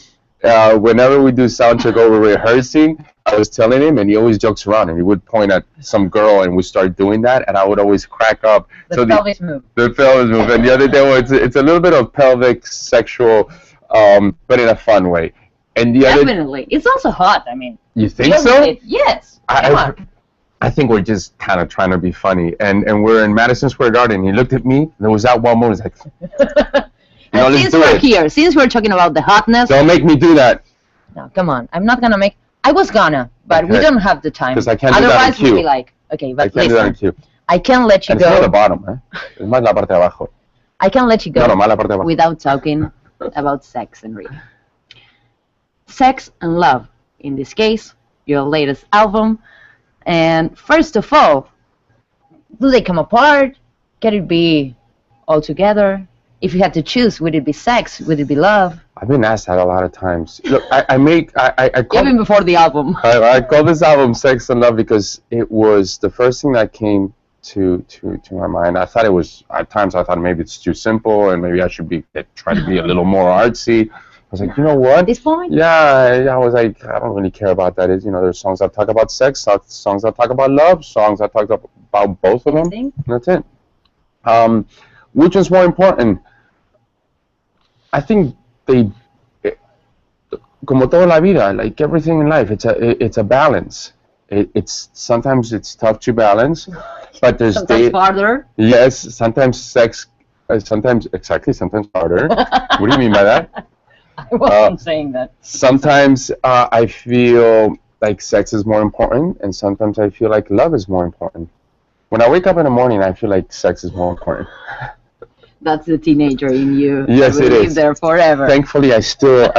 whenever we do sound check or we're rehearsing, I was telling him, and he always jokes around, and he would point at some girl, and we start doing that, and I would always crack up. The pelvis move. The pelvis move. And the other day, it's a little bit of pelvic sexual, but in a fun way. And the Definitely. It's also hot, I mean. You think so? Yes. I think we're just kind of trying to be funny. And we're in Madison Square Garden. He looked at me, and there was that one moment, like, since we're here, since we're talking about the hotness. Don't make me do that. No, come on. I'm not going to make. I was gonna, but we don't have the time. Because I can't Otherwise, do that in we'd be like, okay, but I can't do that in queue. I can't let you And go. it's not the bottom, eh? Es más la parte de abajo. I can't let you go más la parte de abajo. without talking about sex, Enrique. Sex and Love, in this case, your latest album. And first of all, do they come apart? Can it be all together? If you had to choose, would it be sex? Would it be love? I've been asked that a lot of times. Look, I call, even before the album. I call this album Sex and Love because it was the first thing that came to my mind. I thought it was, at times I thought maybe it's too simple and maybe I should try to be a little more artsy. I was like, you know what? At this point? Yeah, I was like, I don't really care about that. There's songs that talk about sex, songs that talk about love, songs that talk about both of them. That's it. Which is more important? I think como toda la vida, like everything in life, it's a balance. Sometimes it's tough to balance, but there's sometimes harder. Yes, sometimes sex, sometimes harder. What do you mean by that? I wasn't saying that. Sometimes I feel like sex is more important, and sometimes I feel like love is more important. When I wake up in the morning, I feel like sex is more important. That's the teenager in you. Yes, that it will live is. there forever. Thankfully, I still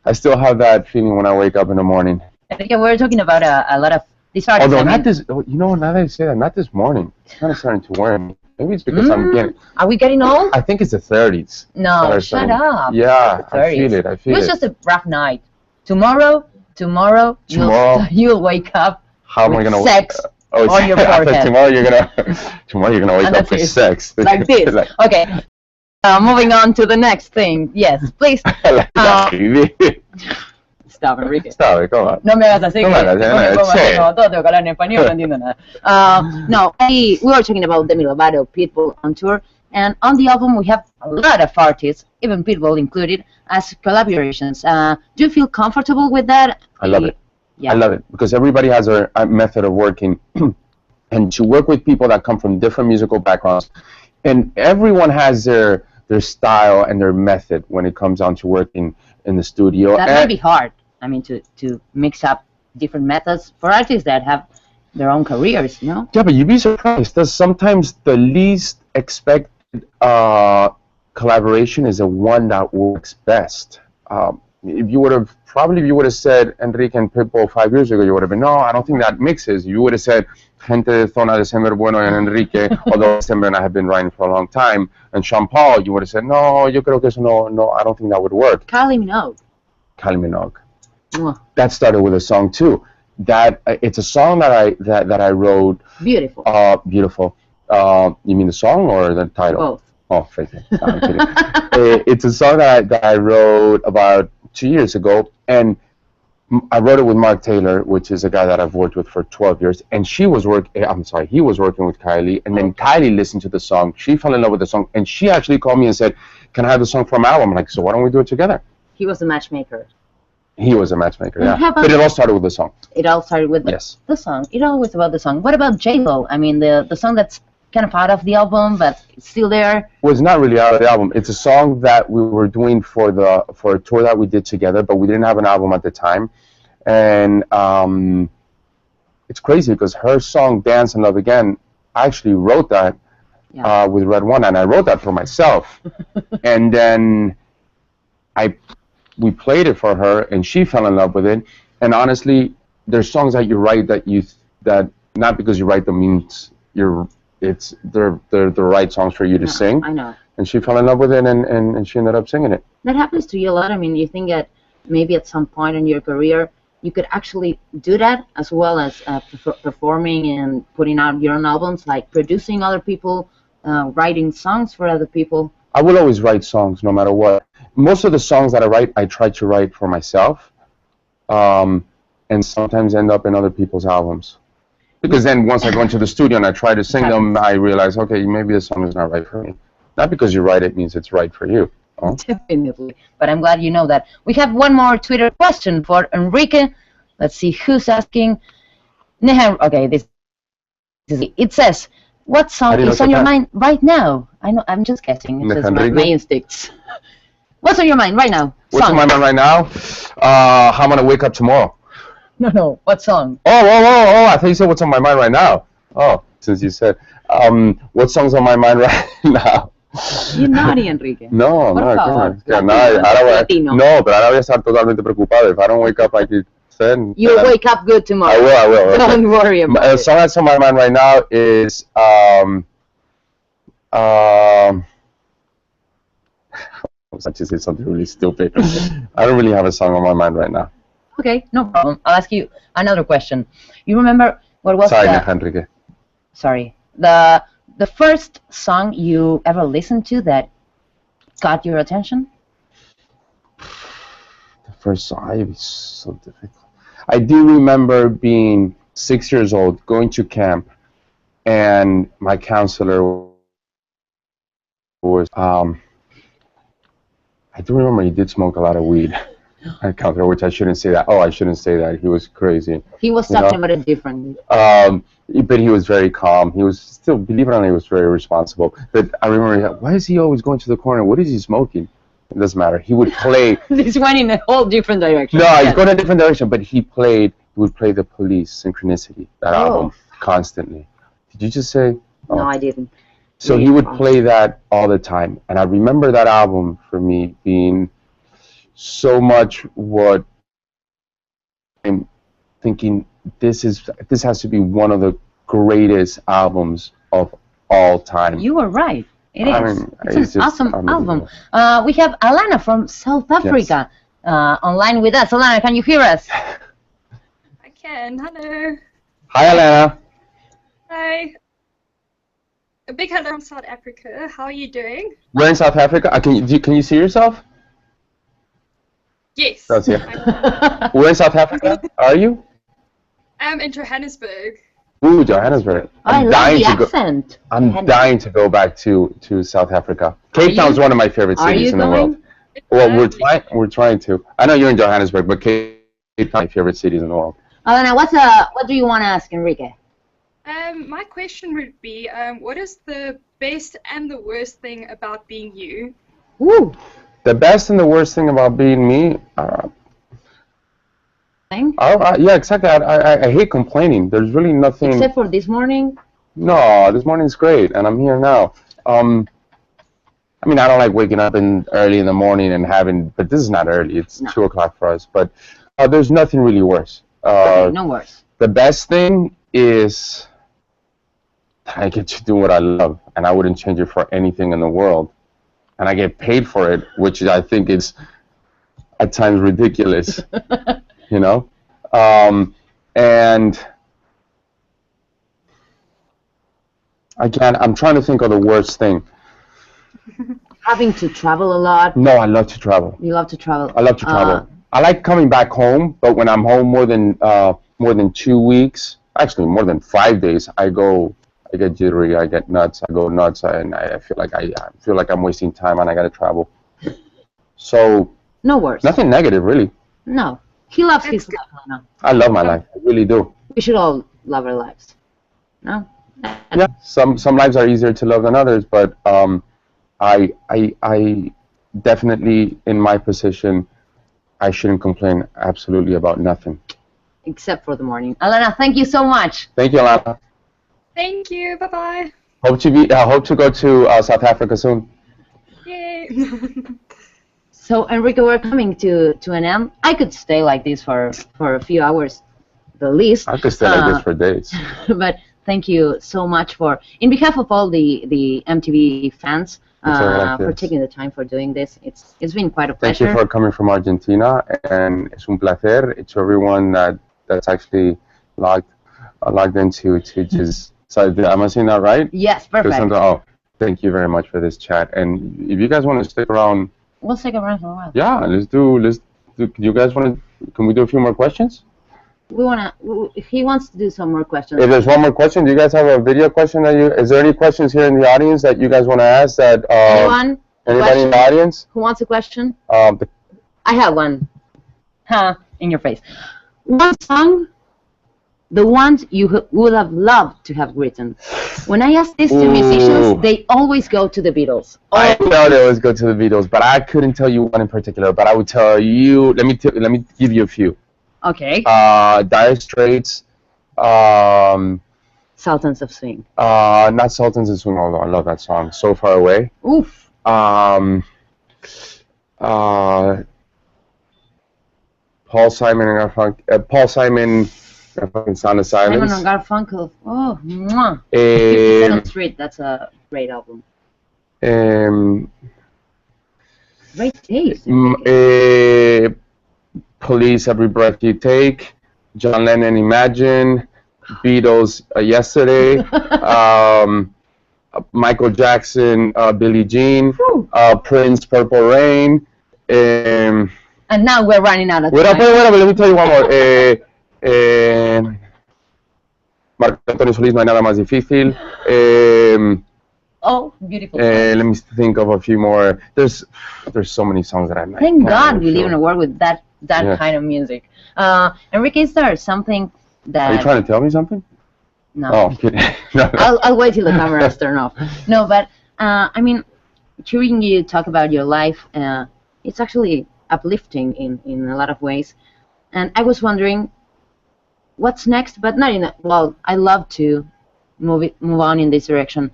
have that feeling when I wake up in the morning. Enrique, we're talking about a lot of these artists. Although not this, you know, now that I say that, not this morning. It's kind of starting to worry me. Maybe it's because I'm getting. Are we getting old? I think it's the 30s. No, shut up. Yeah, It's the 30s. I feel it. I feel It was it. just a rough night. Tomorrow, Tomorrow? you'll wake up How am I with gonna sex Oh, on your I thought forehead. tomorrow you're gonna wake And up that's with it. sex. Like this. Like, Okay. Moving on to the next thing. Yes, please. Stop, Enrique. Stop, come on. No me hagas así. No me hagas, Como todo tengo que hablar en español, no entiendo nada. No, we were talking about Demi Lovato, Pitbull on tour, and on the album we have a lot of artists, even Pitbull included, as collaborations. Do you feel comfortable with that? I love it. Yeah. I love it because everybody has a method of working, and to work with people that come from different musical backgrounds, and everyone has their style and their method when it comes down to working in the studio. That might be hard. I mean, to mix up different methods for artists that have their own careers, you know? Yeah, but you'd be surprised. That sometimes the least expected collaboration is the one that works best. If you would have said Enrique and Pitbull 5 years ago, you would have been, no, I don't think that mixes. You would have said Gente de Zona de Sember Bueno and Enrique, although Sember and I have been writing for a long time, and Sean Paul, you would have said, no, yo creo que eso no, I don't think that would work. Kylie Minogue. Kylie Minogue. Mwah. That started with a song too. That it's a song that I wrote. Beautiful. Beautiful. You mean the song or the title? Both. Oh, fake it. No, I'm kidding. It's a song that I wrote about 2 years ago, and I wrote it with Mark Taylor, which is a guy that I've worked with for 12 years, and he was working with Kylie, and then Kylie listened to the song, she fell in love with the song, and she actually called me and said, can I have the song for my album? I'm like, so why don't we do it together? He was the matchmaker. He was a matchmaker, And yeah. how about- But it all started with the song. It all started with the song. It all was about the song. What about J-Lo? I mean, the song that's kind of out of the album, but it's still there. Well, it's not really out of the album. It's a song that we were doing for a tour that we did together, but we didn't have an album at the time. And it's crazy because her song Dance and Love Again, I actually wrote that with Red One, and I wrote that for myself. And then we played it for her, and she fell in love with it. And honestly, there's songs that you write that not because you write them means they're the right songs for you to sing. I know. And she fell in love with it, and she ended up singing it. That happens to you a lot. I mean, you think that maybe at some point in your career you could actually do that as well as performing and putting out your own albums, like producing other people, writing songs for other people. I will always write songs no matter what. Most of the songs that I write, I try to write for myself, and sometimes end up in other people's albums. Because then once I go into the studio and I try to sing them, I realize, okay, maybe the song is not right for me. Not because you write it means it's right for you. Oh. Definitely. But I'm glad you know that. We have one more Twitter question for Enrique. Let's see who's asking. Okay, this is it. It says, what song is on your mind right now? I know, I'm just guessing. It says my instincts. What's on your mind right now? What's on my mind right now? How I'm going to wake up tomorrow. No. What song? Oh, I thought you said what's on my mind right now. Oh, since you said, what song's on my mind right now? You're naughty, Enrique. No, Por no, favor. no, pero ahora voy a estar totalmente preocupado. If I don't wake up like you said, You'll wake up good tomorrow. I will. Okay. Don't worry about it. The song that's on my mind right now is I was about to say something really stupid. I don't really have a song on my mind right now. Okay, no problem. I'll ask you another question. You remember what was Enrique. Sorry. The first song you ever listened to that got your attention? The first song, it's so difficult. I do remember being 6 years old, going to camp, and my counselor was, I do remember he did smoke a lot of weed. My counselor, which I shouldn't say that. Oh, I shouldn't say that. He was crazy. He was talking about it differently. But he was very calm. He was still, believe it or not, he was very responsible. But I remember, why is he always going to the corner? What is he smoking? It doesn't matter. He would play. This one in a whole different direction. No, he's going in a different direction, but he would play the Police, Synchronicity, that album, constantly. Did you just say? Oh. No, I didn't. So he would play that all the time. And I remember that album for me being so much what I'm thinking, this has to be one of the greatest albums of all time. You were right. It is. I mean, it's an awesome album. We have Alana from South Africa online with us. Alana, can you hear us? I can. Hello. Hi, Alana. Hi. A big hello from South Africa. How are you doing? We're in South Africa. Can you see yourself? Yes. That's it. We're in South Africa. Are you? I'm in Johannesburg. Ooh, Johannesburg. I love the accent. I'm dying to go back to South Africa. Cape Town is one of my favorite cities in the world. Well, we're trying to. I know you're in Johannesburg, but Cape Town is my favorite cities in the world. Alana, what do you want to ask Enrique? My question would be, what is the best and the worst thing about being you? Ooh. The best and the worst thing about being me. Yeah, exactly. I hate complaining. There's really nothing. Except for this morning. No, this morning's great, and I'm here now. I mean, I don't like waking up early in the morning and having, but this is not early. It's 2 o'clock for us. But there's nothing really worse. Okay, no worse. The best thing is I get to do what I love, and I wouldn't change it for anything in the world. And I get paid for it, which I think is at times ridiculous. You know, and I'm trying to think of the worst thing. Having to travel a lot. No, I love to travel. You love to travel. I love to travel. I like coming back home, but when I'm home more than 2 weeks, actually more than 5 days, I get jittery, I get nuts, I go nuts, and I feel like I'm wasting time, and I gotta travel. So no worse. Nothing negative, really. No. He loves his life, Alana. I love my life. I really do. We should all love our lives. No? Yeah. Some lives are easier to love than others, but I definitely, in my position, I shouldn't complain absolutely about nothing. Except for the morning. Alana, thank you so much. Thank you, Alana. Thank you. Bye-bye. Hope to go to South Africa soon. Yay. So, Enrique, we're coming to an end. I could stay like this for a few hours, the least. I could stay like this for days. But thank you so much in behalf of all the MTV fans, for taking the time for doing this. It's been quite a pleasure. Thank you for coming from Argentina, and es un placer to everyone that's actually logged into just. So am I saying that right? Yes, perfect. Oh, thank you very much for this chat. And if you guys want to stick around. We'll stick around for a while. Yeah, let's do. You guys want to? Can we do a few more questions? He wants to do some more questions. If there's one more question, do you guys have a video question is there any questions here in the audience that you guys want to ask that anybody in the audience? Who wants a question? I have one. In your face. One song, the ones you would have loved to have written. When I ask this to musicians, they always go to the Beatles. I know they always go to the Beatles, but I couldn't tell you one in particular. But I would tell you. Let me give you a few. Okay. Dire Straits. Sultans of Swing. Not Sultans of Swing, although I love that song. So Far Away. Oof. Paul Simon and Garfunkel. Paul Simon. Sound of Silence. Simon and Garfunkel. Oh, mwah. 57th Street. That's a great album. Great taste. Police, Every Breath You Take. John Lennon, Imagine. Beatles, Yesterday. Michael Jackson, Billie Jean. Prince, Purple Rain. And now we're running out of time. Wait up, let me tell you one more. Marco Antonio Solís, No Hay Nada Más Difícil. Oh, beautiful. Let me think of a few more. There's so many songs that I like. Thank God we live in a world with that kind of music. Enrique, is there something that... Are you trying to tell me something? No. Oh, I'm kidding. No. I'll wait till the camera's turned off. No, but I mean, hearing you talk about your life, it's actually uplifting in a lot of ways. And I was wondering, what's next? But not in a, well, I love to move on in this direction.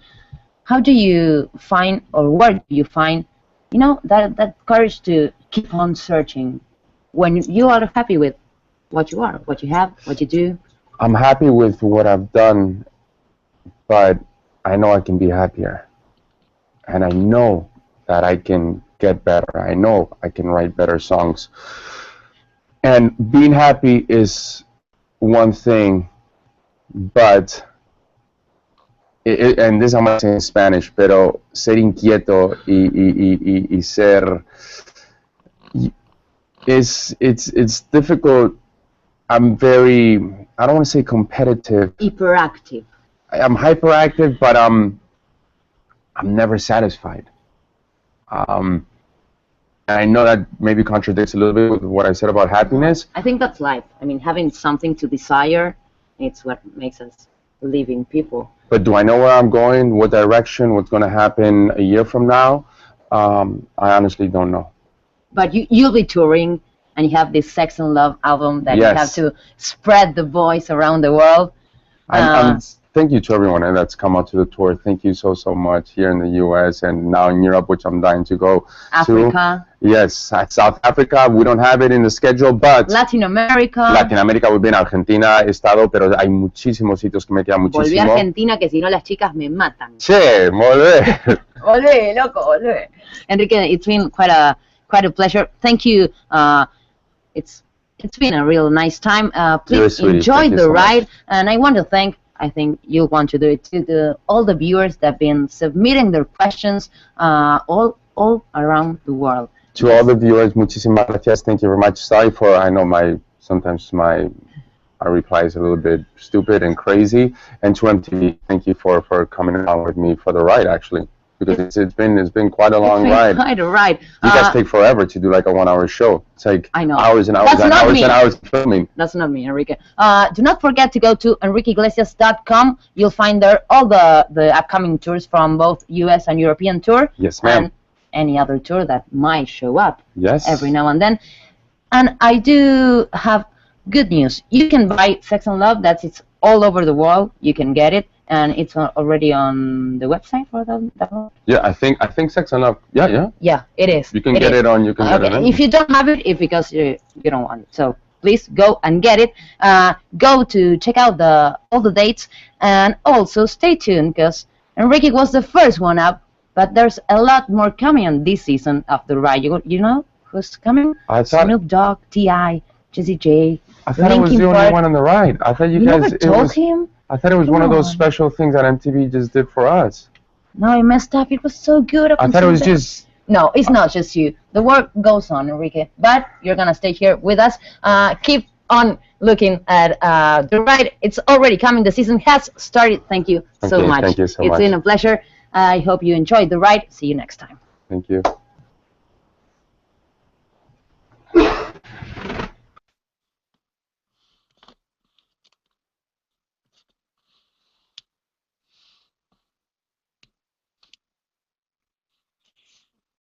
How do you find, or where do you find, that courage to keep on searching when you are happy with what you are, what you have, what you do? I'm happy with what I've done, but I know I can be happier. And I know that I can get better. I know I can write better songs. And being happy is one thing, but, and this I'm going to say in Spanish, pero ser inquieto y ser, it's difficult. I'm very, I don't want to say competitive. Hyperactive. I'm hyperactive, but I'm never satisfied. I know that maybe contradicts a little bit with what I said about happiness. I think that's life. I mean, having something to desire, it's what makes us living people. But do I know where I'm going, what direction, what's going to happen a year from now? I honestly don't know. But you'll be touring, and you have this Sex and Love album that you have to spread the voice around the world. Thank you to everyone that's come out to the tour. Thank you so much here in the U.S. and now in Europe, which I'm dying to go Africa. to. Yes, South Africa. We don't have it in the schedule, but Latin America. Latin America, we've been. Argentina he estado, pero hay muchísimos sitios que me quedan muchísimo. Volví a Argentina, que si no las chicas me matan. Che, volvé. Volvé, loco, volvé. Enrique, it's been quite a pleasure. Thank you. It's been a real nice time. Please enjoy the ride, and I want to thank. I think you'll want to do it to all the viewers that have been submitting their questions all around the world. To all the viewers, muchísimas gracias. Thank you very much. Sorry for, I know sometimes my reply is a little bit stupid and crazy. And to MTV, thank you for coming along with me for the ride, actually. Because it's been quite a long ride. Quite a ride. You guys take forever to do like a 1 hour show. It's like I know. hours and hours and hours and hours of filming. That's not me, Enrique. Do not forget to go to enriqueiglesias.com. You'll find there all the upcoming tours from both US and European tour. Yes, ma'am. And any other tour that might show up. Yes. Every now and then. And I do have good news. You can buy Sex and Love. It's all over the world. You can get it. And it's already on the website for the download? Yeah, I think Sex and Love. Yeah. Yeah, it is. You can get it on. You can get it on. If you don't have it, it's because you don't want it. So please go and get it. Go to check out all the dates, and also stay tuned because Enrique was the first one up, but there's a lot more coming on this season of the ride. You know who's coming? Snoop Dogg, T.I., Jessie J. I thought I was the only one on the ride. I thought you guys. Never told him. I thought it was one of those special things that MTV just did for us. No, I messed up. It was so good. I thought it was just... No, it's not just you. The work goes on, Enrique. But you're going to stay here with us. Keep on looking at the ride. It's already coming. The season has started. Thank you so much. Thank you so much. It's been a pleasure. I hope you enjoyed the ride. See you next time. Thank you.